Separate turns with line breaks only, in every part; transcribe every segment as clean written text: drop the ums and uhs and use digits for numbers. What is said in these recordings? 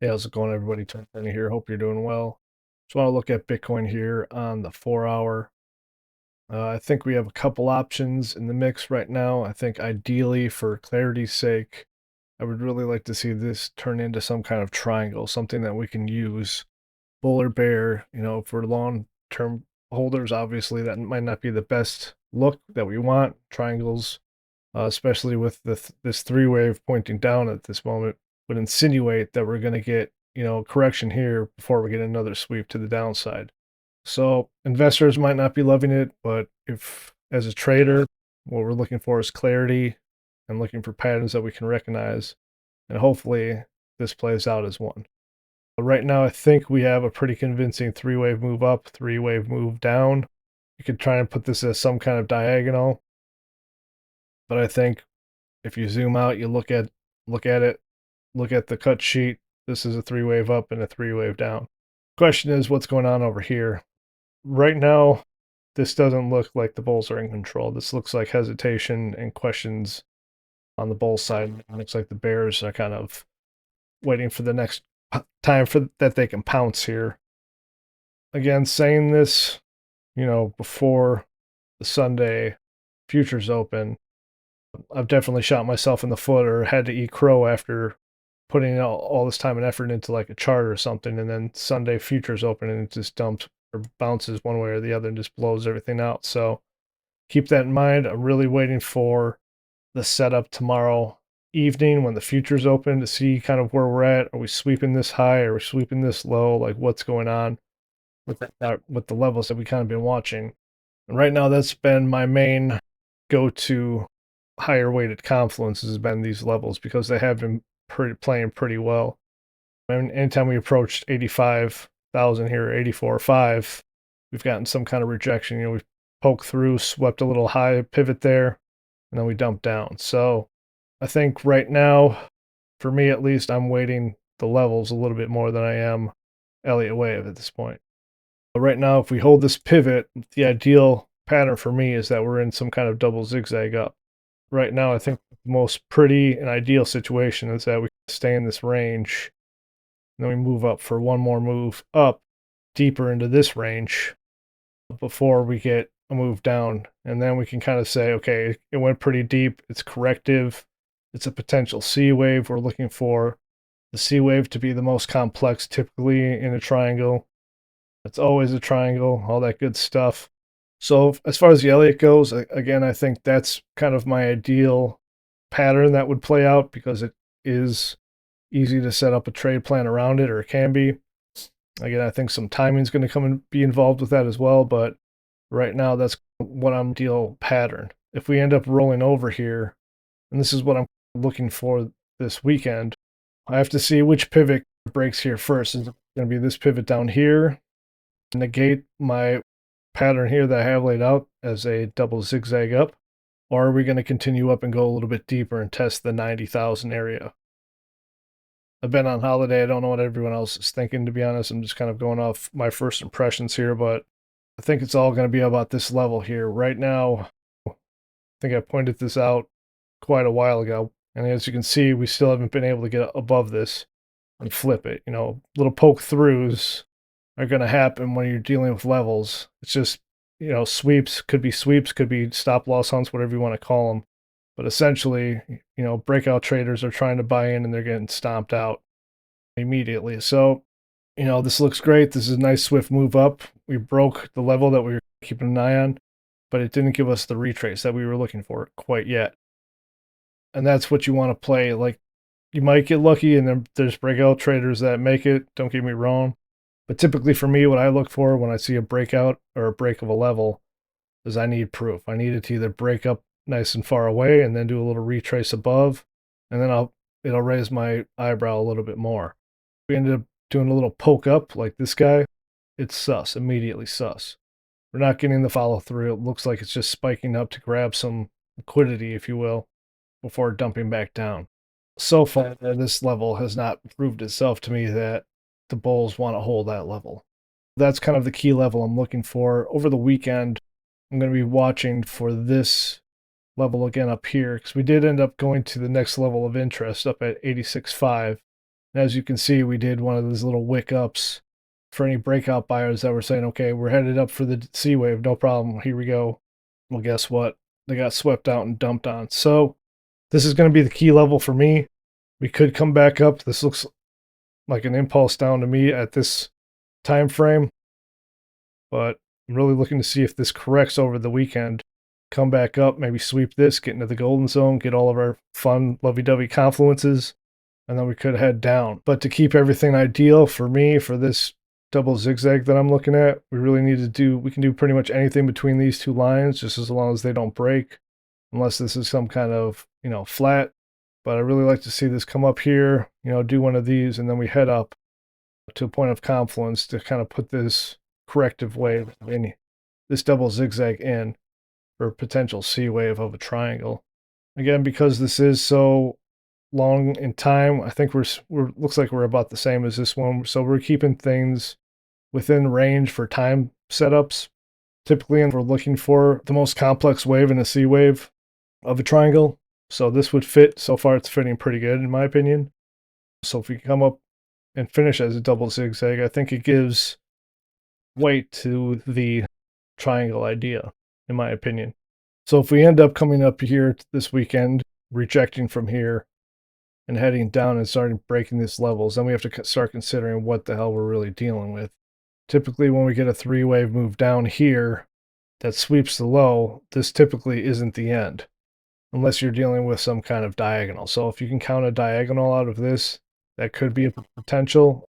Hey, how's it going, everybody? Tony here. Hope you're doing well. Just want to look at Bitcoin here on the 4 hour. I think we have a couple options in the mix right now. I think ideally, for clarity's sake, I would really like to see this turn into some kind of triangle, something that we can use, bull or bear, for long-term holders. Obviously, that might not be the best look that we want. Triangles, especially with this three wave pointing down at this moment, would insinuate that we're going to get correction here before we get another sweep to the downside. So investors might not be loving it, but if as a trader, what we're looking for is clarity and looking for patterns that we can recognize, and hopefully this plays out as one. But right now, I think we have a pretty convincing three wave move up, three wave move down. You could try and put this as some kind of diagonal, but I think if you zoom out, you look at it, look at the cut sheet. This is a three wave up and a three wave down. Question is, what's going on over here? Right now, this doesn't look like the bulls are in control. This looks like hesitation and questions on the bull side. It looks like the bears are kind of waiting for the next time for that they can pounce here. Again, saying this, before the Sunday futures open, I've definitely shot myself in the foot or had to eat crow after putting all this time and effort into like a chart or something, and then Sunday futures open and it just dumps or bounces one way or the other and just blows everything out. So keep that in mind. I'm really waiting for the setup tomorrow evening when the futures open to see kind of where we're at. Are we sweeping this high? Are we sweeping this low? Like what's going on with the levels that we kind of been watching? And right now, that's been my main go-to higher weighted confluence has been these levels because they have been playing pretty well. I mean, anytime we approached 85,000 here, 84.5, we've gotten some kind of rejection. We've poked through, swept a little high pivot there, and then we dumped down. So I think right now, for me at least, I'm weighting the levels a little bit more than I am Elliott Wave at this point. But right now, if we hold this pivot, the ideal pattern for me is that we're in some kind of double zigzag up. Right now, I think the most pretty and ideal situation is that we stay in this range, and then we move up for one more move up deeper into this range before we get a move down. And then we can kind of say, okay, it went pretty deep. It's corrective. It's a potential C wave. We're looking for the C wave to be the most complex typically in a triangle. It's always a triangle, all that good stuff. So as far as the Elliott goes, again, I think that's kind of my ideal pattern that would play out because it is easy to set up a trade plan around it, or it can be. Again, I think some timing is going to come and be involved with that as well, but right now that's what I'm ideal pattern. If we end up rolling over here, and this is what I'm looking for this weekend, I have to see which pivot breaks here first. Is it going to be this pivot down here, negate my pattern here that I have laid out as a double zigzag up, or are we going to continue up and go a little bit deeper and test the 90,000 area? I've been on holiday. I don't know what everyone else is thinking, to be honest. I'm just kind of going off my first impressions here, but I think it's all going to be about this level here. Right now, I think I pointed this out quite a while ago, and as you can see, we still haven't been able to get above this and flip it. Little poke throughs are going to happen when you're dealing with levels. It's just, sweeps, could be stop loss hunts, whatever you want to call them. But essentially, breakout traders are trying to buy in and they're getting stomped out immediately. So, this looks great. This is a nice swift move up. We broke the level that we were keeping an eye on, but it didn't give us the retrace that we were looking for quite yet. And that's what you want to play. Like, you might get lucky and then there's breakout traders that make it. Don't get me wrong. But typically for me, what I look for when I see a breakout or a break of a level is I need proof. I need it to either break up nice and far away and then do a little retrace above, and then it'll raise my eyebrow a little bit more. If we ended up doing a little poke up like this guy, it's sus, immediately sus. We're not getting the follow through. It looks like it's just spiking up to grab some liquidity, if you will, before dumping back down. So far, this level has not proved itself to me that the bulls want to hold that level. That's kind of the key level I'm looking for. Over the weekend, I'm going to be watching for this level again up here because we did end up going to the next level of interest up at 86.5. And as you can see, we did one of those little wick ups for any breakout buyers that were saying, okay, we're headed up for the C wave, no problem, here we go. Well, guess what? They got swept out and dumped on. So this is going to be the key level for me. We could come back up. This looks like an impulse down to me at this time frame, but I'm really looking to see if this corrects over the weekend. Come back up, maybe sweep this, get into the golden zone, get all of our fun lovey-dovey confluences, and then we could head down. But to keep everything ideal for me, for this double zigzag that I'm looking at, we really need to do, we can do pretty much anything between these two lines, just as long as they don't break, unless this is some kind of, flat. But I really like to see this come up here, do one of these, and then we head up to a point of confluence to kind of put this corrective wave in, this double zigzag in, for a potential C wave of a triangle. Again, because this is so long in time, I think we're looks like we're about the same as this one. So we're keeping things within range for time setups. Typically, we're looking for the most complex wave in a C wave of a triangle. So this would fit. So far, it's fitting pretty good, in my opinion. So if we come up and finish as a double zigzag, I think it gives weight to the triangle idea, in my opinion. So if we end up coming up here this weekend, rejecting from here, and heading down and starting breaking these levels, then we have to start considering what the hell we're really dealing with. Typically, when we get a three-wave move down here that sweeps the low, this typically isn't the end, unless you're dealing with some kind of diagonal. So if you can count a diagonal out of this, that could be a potential.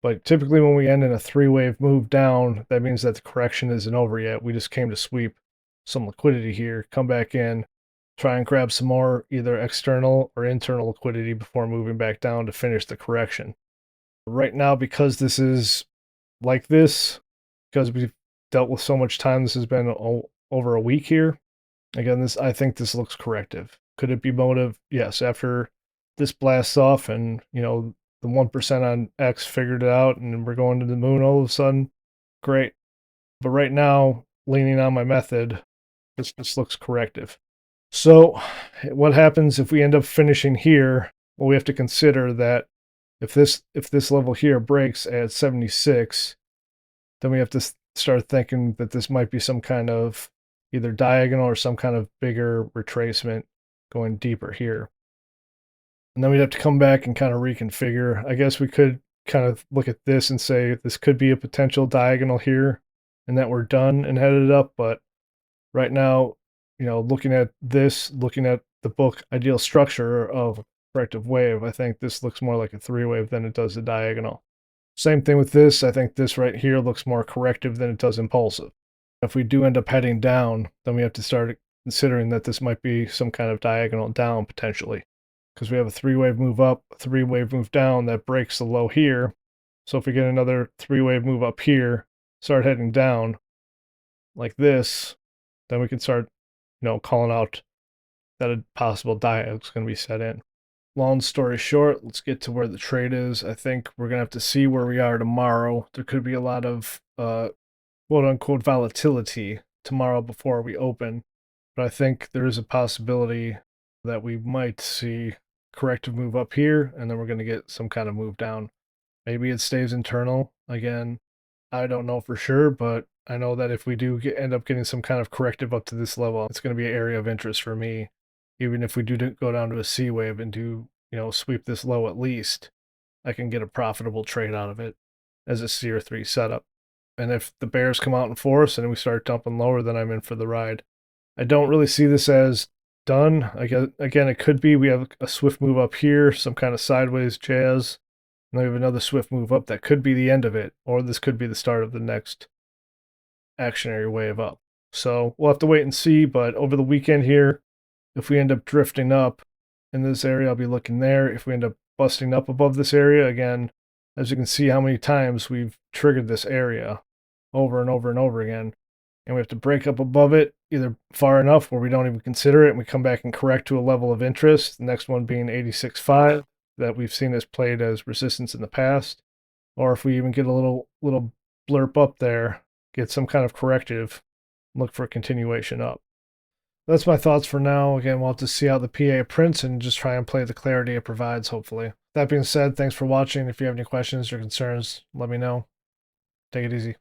But typically when we end in a three-wave move down, that means that the correction isn't over yet. We just came to sweep some liquidity here, come back in, try and grab some more either external or internal liquidity before moving back down to finish the correction. Right now, because this is like this, because we've dealt with so much time, this has been over a week here. Again, I think this looks corrective. Could it be motive? Yes. After this blasts off and, the 1% on X figured it out and we're going to the moon all of a sudden, great. But right now, leaning on my method, this just looks corrective. So what happens if we end up finishing here? Well, we have to consider that if this level here breaks at 76, then we have to start thinking that this might be some kind of either diagonal or some kind of bigger retracement going deeper here. And then we'd have to come back and kind of reconfigure. I guess we could kind of look at this and say this could be a potential diagonal here and that we're done and headed up. But right now, looking at this, looking at the book ideal structure of corrective wave, I think this looks more like a three-wave than it does a diagonal. Same thing with this. I think this right here looks more corrective than it does impulsive. If we do end up heading down, then we have to start considering that this might be some kind of diagonal down potentially, because we have a three-wave move up, a three-wave move down that breaks the low here. So if we get another three-wave move up here, start heading down like this, then we can start, calling out that a possible diagonal is going to be set in. Long story short, let's get to where the trade is. I think we're going to have to see where we are tomorrow. There could be a lot of quote-unquote volatility tomorrow before we open, but I think there is a possibility that we might see corrective move up here, and then we're going to get some kind of move down. Maybe it stays internal. Again, I don't know for sure, but I know that if we do end up getting some kind of corrective up to this level, it's going to be an area of interest for me. Even if we do go down to a C wave and do, sweep this low at least, I can get a profitable trade out of it as a C or 3 setup. And if the bears come out in force and we start dumping lower, then I'm in for the ride. I don't really see this as done. Again, it could be we have a swift move up here, some kind of sideways jazz, and then we have another swift move up that could be the end of it, or this could be the start of the next actionary wave up. So we'll have to wait and see, but over the weekend here, if we end up drifting up in this area, I'll be looking there. If we end up busting up above this area, again, as you can see how many times we've triggered this area over and over and over again, and we have to break up above it, either far enough where we don't even consider it and we come back and correct to a level of interest, the next one being 86.5 that we've seen as played as resistance in the past, or if we even get a little blurb up there, get some kind of corrective, look for a continuation up. That's my thoughts for now. Again, we'll have to see how the PA prints and just try and play the clarity it provides, hopefully. That being said, thanks for watching. If you have any questions or concerns, let me know. Take it easy.